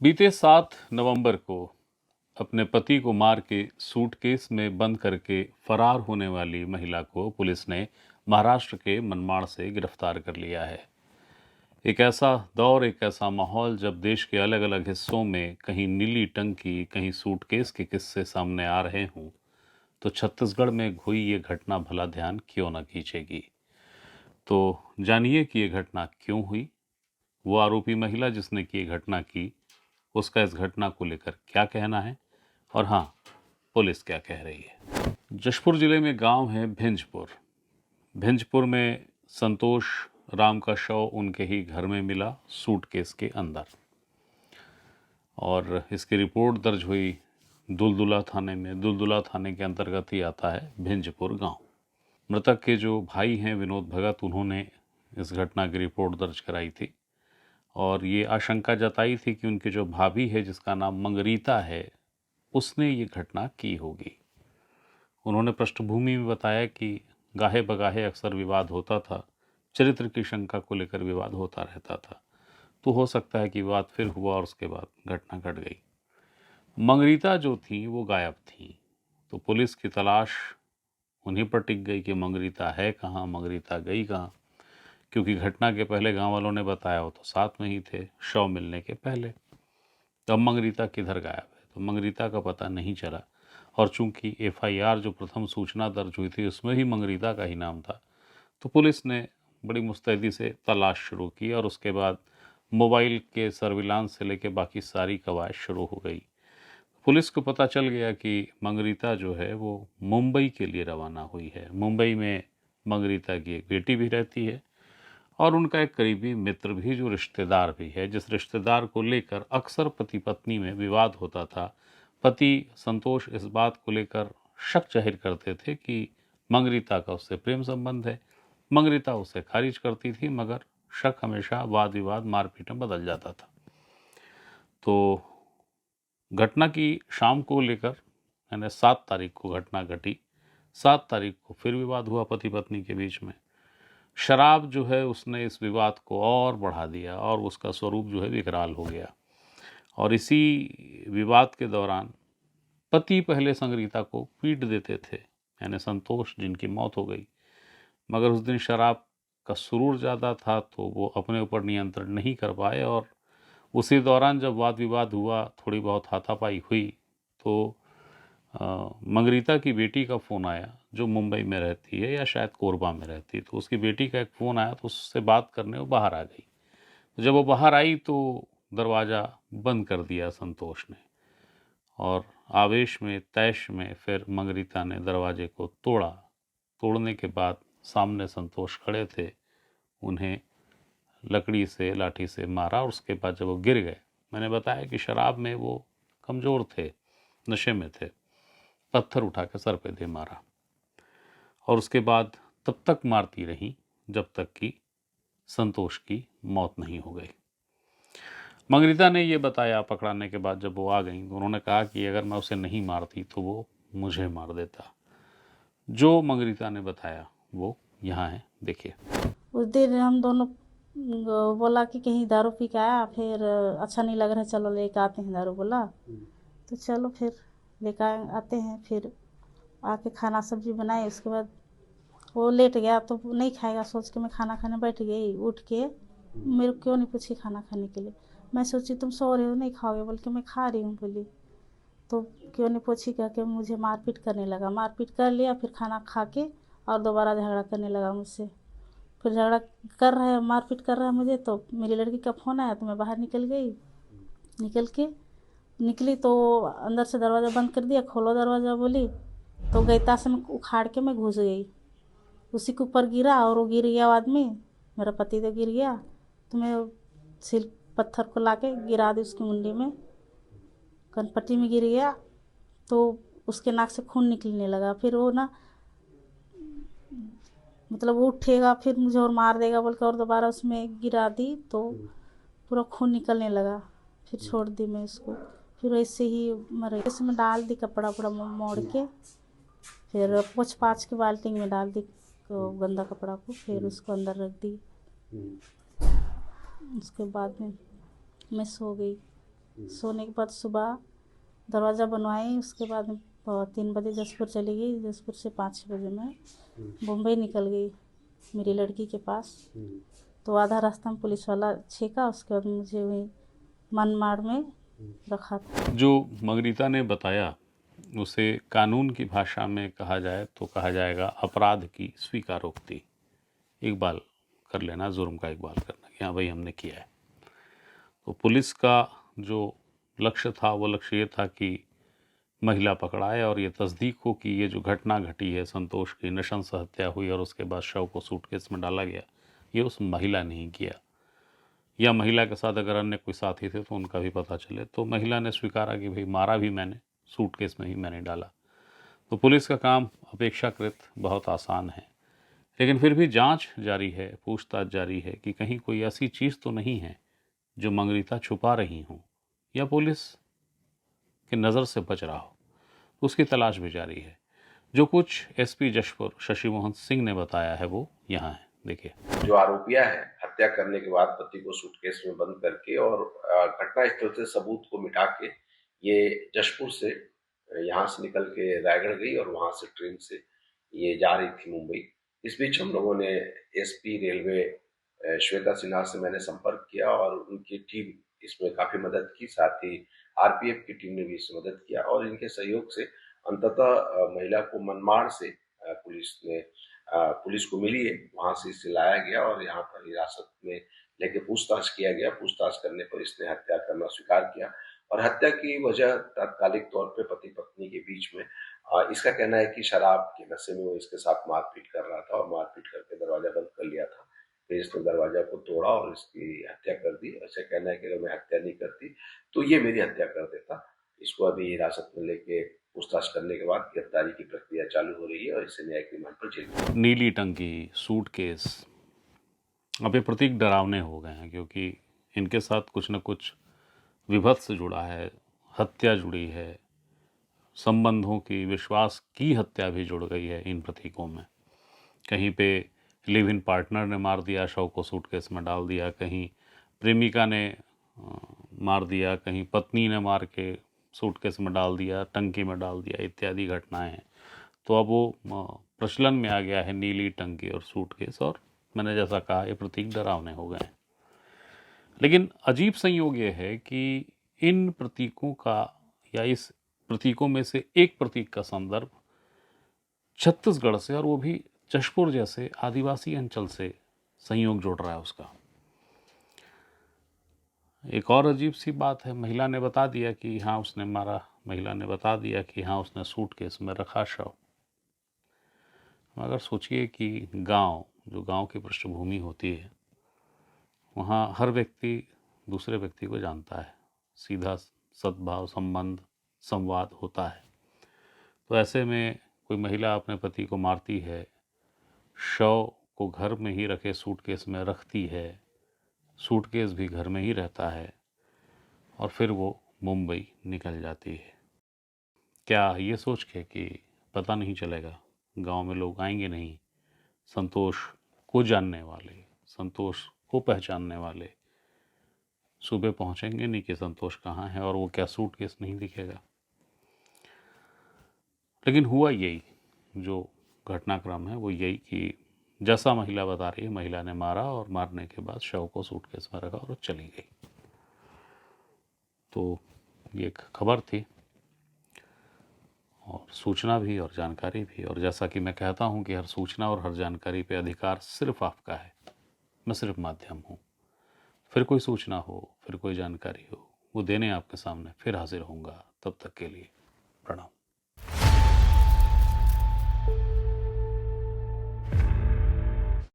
बीते 7 नवंबर को अपने पति को मार के सूटकेस में बंद करके फरार होने वाली महिला को पुलिस ने महाराष्ट्र के मनमाड़ से गिरफ्तार कर लिया है। एक ऐसा दौर, एक ऐसा माहौल जब देश के अलग अलग हिस्सों में कहीं नीली टंकी, कहीं सूटकेस के किस्से सामने आ रहे हों, तो छत्तीसगढ़ में हुई ये घटना भला ध्यान क्यों न खींचेगी। तो जानिए कि ये घटना क्यों हुई, वो आरोपी महिला जिसने की ये घटना की, उसका इस घटना को लेकर क्या कहना है, और हाँ, पुलिस क्या कह रही है। जशपुर जिले में गांव है भिंजपुर। भिंजपुर में संतोष राम का शव उनके ही घर में मिला, सूटकेस के अंदर, और इसकी रिपोर्ट दर्ज हुई दुलदुला थाने में। दुलदुला थाने के अंतर्गत ही आता है भिंजपुर गांव। मृतक के जो भाई हैं विनोद भगत, उन्होंने इस घटना की रिपोर्ट दर्ज कराई थी और ये आशंका जताई थी कि उनकी जो भाभी है, जिसका नाम मंगरीता है, उसने ये घटना की होगी। उन्होंने पृष्ठभूमि में बताया कि गाहे बगाहे अक्सर विवाद होता था, चरित्र की शंका को लेकर विवाद होता रहता था, तो हो सकता है कि विवाद फिर हुआ और उसके बाद घटना घट गई। मंगरीता जो थी वो गायब थी, तो पुलिस की तलाश उन्हीं पर टिक गई कि मंगरीता है कहाँ, मंगरीता गई कहाँ, क्योंकि घटना के पहले गांव वालों ने बताया वो तो साथ में ही थे शव मिलने के पहले। तो अब मंगरीता किधर गायब है, तो मंगरीता का पता नहीं चला। और चूंकि एफआईआर जो प्रथम सूचना दर्ज हुई थी उसमें भी मंगरीता का ही नाम था, तो पुलिस ने बड़ी मुस्तैदी से तलाश शुरू की और उसके बाद मोबाइल के सर्विलांस से लेकर बाकी सारी कवायद शुरू हो गई। पुलिस को पता चल गया कि मंगरीता जो है वो मुंबई के लिए रवाना हुई है। मुंबई में मंगरीता की एक बेटी भी रहती है और उनका एक करीबी मित्र भी, जो रिश्तेदार भी है, जिस रिश्तेदार को लेकर अक्सर पति पत्नी में विवाद होता था। पति संतोष इस बात को लेकर शक जाहिर करते थे कि मंगरीता का उससे प्रेम संबंध है। मंगरीता उसे खारिज करती थी, मगर शक हमेशा वाद विवाद मारपीट में बदल जाता था। तो घटना की शाम को लेकर, यानी 7 तारीख को घटना घटी, 7 तारीख को फिर विवाद हुआ पति पत्नी के बीच में। शराब जो है उसने इस विवाद को और बढ़ा दिया और उसका स्वरूप जो है विकराल हो गया। और इसी विवाद के दौरान पति पहले संगरीता को पीट देते थे, यानी संतोष जिनकी मौत हो गई, मगर उस दिन शराब का सुरूर ज़्यादा था तो वो अपने ऊपर नियंत्रण नहीं कर पाए और उसी दौरान जब वाद विवाद हुआ, थोड़ी बहुत हाथापाई हुई, तो मंगरीता की बेटी का फ़ोन आया जो मुंबई में रहती है या शायद कोरबा में रहती है। तो उसकी बेटी का एक फ़ोन आया, तो उससे बात करने वो बाहर आ गई। तो जब वो बाहर आई तो दरवाज़ा बंद कर दिया संतोष ने, और आवेश में, तैश में फिर मंगरीता ने दरवाजे को तोड़ा। तोड़ने के बाद सामने संतोष खड़े थे, उन्हें लकड़ी से, लाठी से मारा और उसके बाद जब वो गिर गए, मैंने बताया कि शराब में वो कमज़ोर थे, नशे में थे, पत्थर उठा के सर पे दे मारा और उसके बाद तब तक मारती रही जब तक कि संतोष की मौत नहीं हो गई। मंगरीता ने ये बताया पकड़ाने के बाद, जब वो आ गई तो उन्होंने कहा कि अगर मैं उसे नहीं मारती तो वो मुझे मार देता। जो मंगरीता ने बताया वो यहाँ है, देखिए। उस दिन हम दोनों बोला कि कहीं दारू पी के आया, फिर अच्छा नहीं लग रहा है, चलो लेके आते हैं दारू, बोला तो चलो फिर लेकर आते हैं। फिर आके खाना सब्जी बनाए, उसके बाद वो लेट गया तो नहीं खाएगा, सोच के मैं खाना खाने बैठ गई। उठ के मेरे को क्यों नहीं पूछी खाना खाने के लिए, मैं सोची तुम सो रहे हो नहीं खाओगे, बोल के मैं खा रही हूँ बोली, तो क्यों नहीं पूछी कह के मुझे मारपीट करने लगा। मारपीट कर लिया, फिर खाना खा के और दोबारा झगड़ा करने लगा मुझसे। फिर झगड़ा कर रहा है, मारपीट कर रहा है मुझे, तो मेरी लड़की का फ़ोन आया तो मैं बाहर निकल गई। निकली तो अंदर से दरवाज़ा बंद कर दिया, खोलो दरवाज़ा बोली, तो गैता से मैं उखाड़ के मैं घुस गई, उसी के ऊपर गिरा और वो गिर गया आदमी, मेरा पति तो गिर गया। तो मैं सिल पत्थर को ला के गिरा दी उसकी मुंडी में, कनपट्टी में गिर गया, तो उसके नाक से खून निकलने लगा। फिर वो ना मतलब वो उठेगा फिर मुझे और मार देगा बोल के और दोबारा उसमें गिरा दी, तो पूरा खून निकलने लगा। फिर छोड़ दी मैं उसको, फिर वैसे ही मर गई। इसमें डाल दी कपड़ा पूरा मोड़ के, फिर पोंछ पाछ के बाल्टी में डाल दी गंदा कपड़ा को, फिर उसको अंदर रख दी। उसके बाद में मैं सो गई। सोने के बाद सुबह दरवाज़ा बनवाई, उसके बाद 3 बजे जसपुर चली गई। जसपुर से 5-6 बजे मैं मुंबई निकल गई मेरी लड़की के पास। तो आधा रास्ता में पुलिस वाला छेका, उसके बाद मुझे वही मनमाड़ में रखा था। जो मंगरीता ने बताया उसे कानून की भाषा में कहा जाए तो कहा जाएगा अपराध की स्वीकारोक्ति। इकबाल कर लेना, जुर्म का इकबाल करना कि हाँ भाई हमने किया है। तो पुलिस का जो लक्ष्य था वो लक्ष्य ये था कि महिला पकड़ाए और ये तस्दीक हो कि ये जो घटना घटी है संतोष की नृशंस हत्या हुई और उसके बाद शव को सूटकेस में डाला गया, ये उस महिला ने ही किया, या महिला के साथ अगर अन्य कोई साथी थे तो उनका भी पता चले। तो महिला ने स्वीकारा कि भाई मारा भी मैंने, सूटकेस में ही मैंने डाला। तो पुलिस का काम अपेक्षाकृत बहुत आसान है, लेकिन फिर भी जांच जारी है, पूछताछ जारी है कि कहीं कोई ऐसी चीज़ तो नहीं है जो मंगरीता छुपा रही हूँ या पुलिस की नज़र से बच रहा हो। उसकी तलाश भी जारी है। जो कुछ एसपी जशपुर शशि मोहन सिंह ने बताया है वो यहाँ है, देखिए। जो आरोपिया है हत्या करने के बाद पति को सूटकेस में बंद करके और घटना स्थल से सबूत को मिटा के ये जशपुर से यहाँ से निकल के रायगढ़ गई और वहां से ट्रेन से ये जा रही थी मुंबई। इस बीच हम लोगों ने एसपी रेलवे श्वेता सिन्हा से मैंने संपर्क किया और उनकी टीम इसमें काफी मदद की, साथ ही आरपीएफ की टीम ने भी इसमें मदद किया और इनके सहयोग से अंततः महिला को मनमाड़ से पुलिस को मिली है, वहां से इसे लाया गया और यहाँ पर हिरासत में लेके पूछताछ किया गया। पूछताछ करने पर इसने हत्या करना स्वीकार किया और हत्या की वजह तात्कालिक तौर पे पति पत्नी के बीच में इसका कहना है कि शराब के नशे में वो इसके साथ मारपीट कर रहा था और मारपीट करके दरवाजा बंद कर लिया था। फिर इसने दरवाजा को तोड़ा और इसकी हत्या कर दी। ऐसा कहना है कि अगर मैं हत्या नहीं करती तो ये मेरी हत्या कर देता। इसको अभी हिरासत में लेके पूछताछ करने के बाद गिरफ्तारी की प्रक्रिया चालू हो रही है और इसे न्यायिक रिमांड पर जेल। नीली टंकी, सूटकेस, अब ये प्रतीक डरावने हो गए हैं क्योंकि इनके साथ कुछ न कुछ विभत्स जुड़ा है, हत्या जुड़ी है, संबंधों की, विश्वास की हत्या भी जुड़ गई है इन प्रतीकों में। कहीं पे लिव इन पार्टनर ने मार दिया, शव को सूटकेस में डाल दिया, कहीं प्रेमिका ने मार दिया, कहीं पत्नी ने मार के सूटकेस में डाल दिया, टंकी में डाल दिया, इत्यादि घटनाएं हैं। तो अब वो प्रचलन में आ गया है नीली टंकी और सूटकेस, और मैंने जैसा कहा ये प्रतीक डरावने हो गए हैं। लेकिन अजीब संयोग ये है कि इन प्रतीकों का या इस प्रतीकों में से एक प्रतीक का संदर्भ छत्तीसगढ़ से, और वो भी जशपुर जैसे आदिवासी अंचल से संयोग जोड़ रहा है उसका। एक और अजीब सी बात है, महिला ने बता दिया कि हाँ उसने मारा, महिला ने बता दिया कि हाँ उसने सूटकेस में रखा शव। मगर सोचिए कि गांव, जो गांव की पृष्ठभूमि होती है, वहाँ हर व्यक्ति दूसरे व्यक्ति को जानता है, सीधा सद्भाव संबंध संवाद होता है। तो ऐसे में कोई महिला अपने पति को मारती है, शव को घर में ही रखे सूटकेस में रखती है, सूटकेस भी घर में ही रहता है, और फिर वो मुंबई निकल जाती है। क्या ये सोच के कि पता नहीं चलेगा, गांव में लोग आएंगे नहीं, संतोष को जानने वाले, संतोष को पहचानने वाले सुबह पहुंचेंगे नहीं कि संतोष कहाँ है, और वो क्या सूटकेस नहीं दिखेगा। लेकिन हुआ यही, जो घटनाक्रम है वो यही कि जैसा महिला बता रही है, महिला ने मारा और मारने के बाद शव को सूटकेस में रखा और चली गई। तो ये एक खबर थी और सूचना भी और जानकारी भी, और जैसा कि मैं कहता हूँ कि हर सूचना और हर जानकारी पे अधिकार सिर्फ आपका है, मैं सिर्फ माध्यम हूँ। फिर कोई सूचना हो, फिर कोई जानकारी हो, वो देने आपके सामने फिर हाजिर होऊंगा। तब तक के लिए प्रणाम।